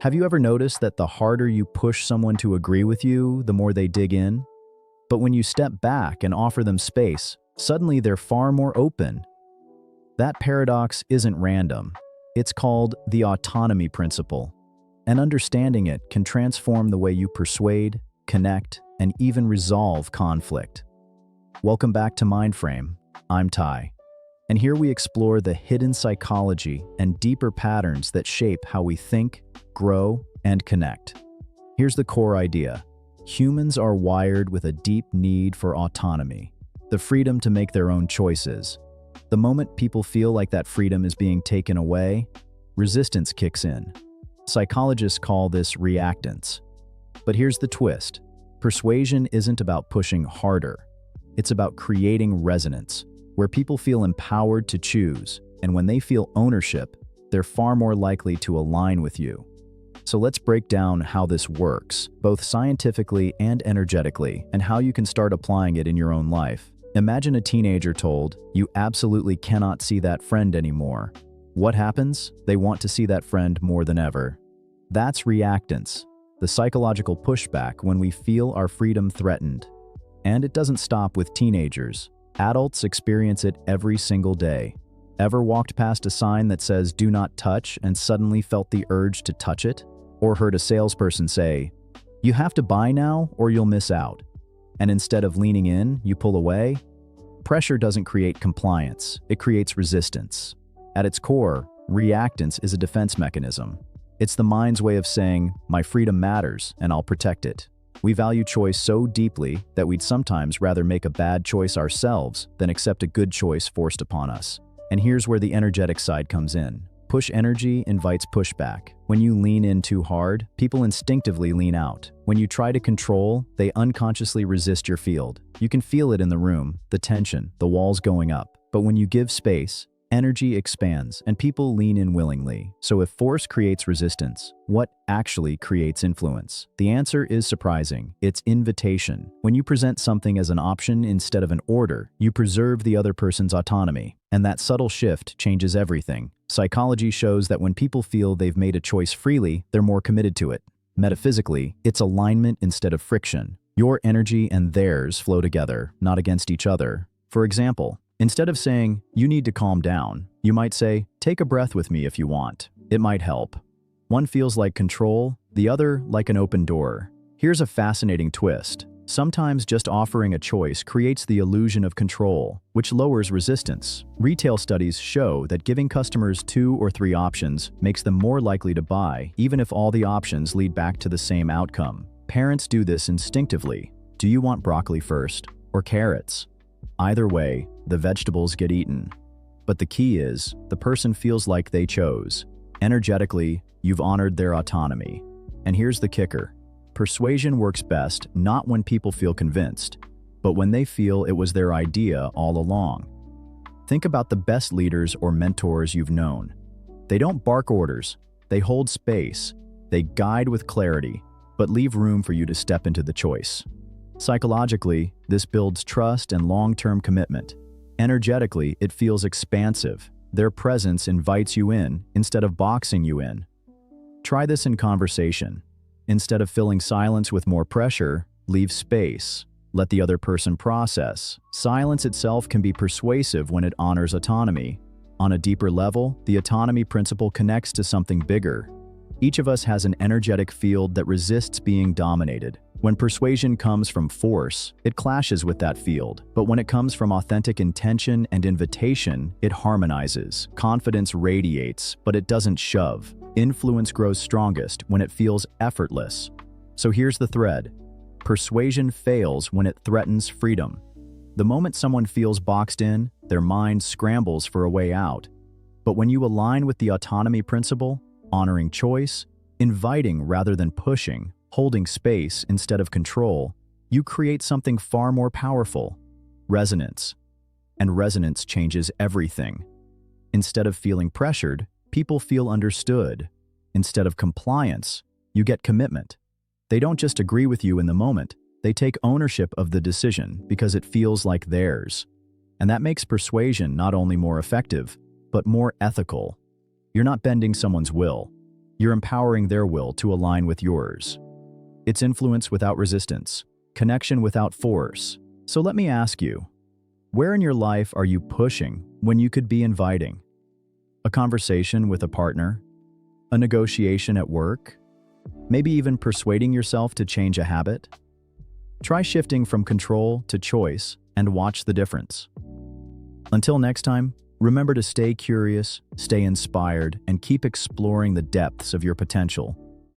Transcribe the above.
Have you ever noticed that the harder you push someone to agree with you, the more they dig in? But when you step back and offer them space, suddenly they're far more open. That paradox isn't random. It's called the autonomy principle. And understanding it can transform the way you persuade, connect, and even resolve conflict. Welcome back to Mindframe. I'm Ty. And here we explore the hidden psychology and deeper patterns that shape how we think, grow, and connect. Here's the core idea. Humans are wired with a deep need for autonomy, the freedom to make their own choices. The moment people feel like that freedom is being taken away, resistance kicks in. Psychologists call this reactance. But here's the twist. Persuasion isn't about pushing harder. It's about creating resonance, where people feel empowered to choose, and when they feel ownership, they're far more likely to align with you. So let's break down how this works, both scientifically and energetically, and how you can start applying it in your own life. Imagine a teenager told, "You absolutely cannot see that friend anymore." What happens? They want to see that friend more than ever. That's reactance, the psychological pushback when we feel our freedom threatened. And it doesn't stop with teenagers. Adults experience it every single day. Ever walked past a sign that says "Do not touch" and suddenly felt the urge to touch it? Or heard a salesperson say, "You have to buy now or you'll miss out." And instead of leaning in, you pull away? Pressure doesn't create compliance, it creates resistance. At its core, reactance is a defense mechanism. It's the mind's way of saying, "My freedom matters and I'll protect it." We value choice so deeply that we'd sometimes rather make a bad choice ourselves than accept a good choice forced upon us. And here's where the energetic side comes in. Push energy invites pushback. When you lean in too hard, people instinctively lean out. When you try to control, they unconsciously resist your field. You can feel it in the room, the tension, the walls going up. But when you give space, energy expands and people lean in willingly. So if force creates resistance, what actually creates influence? The answer is surprising. It's invitation. When you present something as an option instead of an order, you preserve the other person's autonomy. And that subtle shift changes everything. Psychology shows that when people feel they've made a choice freely, they're more committed to it. Metaphysically, it's alignment instead of friction. Your energy and theirs flow together, not against each other. For example, instead of saying, "You need to calm down," you might say, "Take a breath with me if you want." It might help. One feels like control, the other like an open door. Here's a fascinating twist. Sometimes just offering a choice creates the illusion of control, which lowers resistance. Retail studies show that giving customers 2 or 3 options makes them more likely to buy, even if all the options lead back to the same outcome. Parents do this instinctively. Do you want broccoli first or carrots? Either way, the vegetables get eaten. But the key is, the person feels like they chose. Energetically, you've honored their autonomy. And here's the kicker. Persuasion works best not when people feel convinced, but when they feel it was their idea all along. Think about the best leaders or mentors you've known. They don't bark orders, they hold space, they guide with clarity, but leave room for you to step into the choice. Psychologically, this builds trust and long-term commitment. Energetically, it feels expansive. Their presence invites you in instead of boxing you in. Try this in conversation. Instead of filling silence with more pressure, leave space. Let the other person process. Silence itself can be persuasive when it honors autonomy. On a deeper level, the autonomy principle connects to something bigger. Each of us has an energetic field that resists being dominated. When persuasion comes from force, it clashes with that field. But when it comes from authentic intention and invitation, it harmonizes. Confidence radiates, but it doesn't shove. Influence grows strongest when it feels effortless. So here's the thread. Persuasion fails when it threatens freedom. The moment someone feels boxed in, their mind scrambles for a way out. But when you align with the autonomy principle, honoring choice, inviting rather than pushing, holding space instead of control, you create something far more powerful: resonance. And resonance changes everything. Instead of feeling pressured, people feel understood. Instead of compliance, you get commitment. They don't just agree with you in the moment, they take ownership of the decision because it feels like theirs. And that makes persuasion not only more effective, but more ethical. You're not bending someone's will. You're empowering their will to align with yours. It's influence without resistance, connection without force. So let me ask you, where in your life are you pushing when you could be inviting? A conversation with a partner? A negotiation at work? Maybe even persuading yourself to change a habit? Try shifting from control to choice and watch the difference. Until next time, remember to stay curious, stay inspired, and keep exploring the depths of your potential.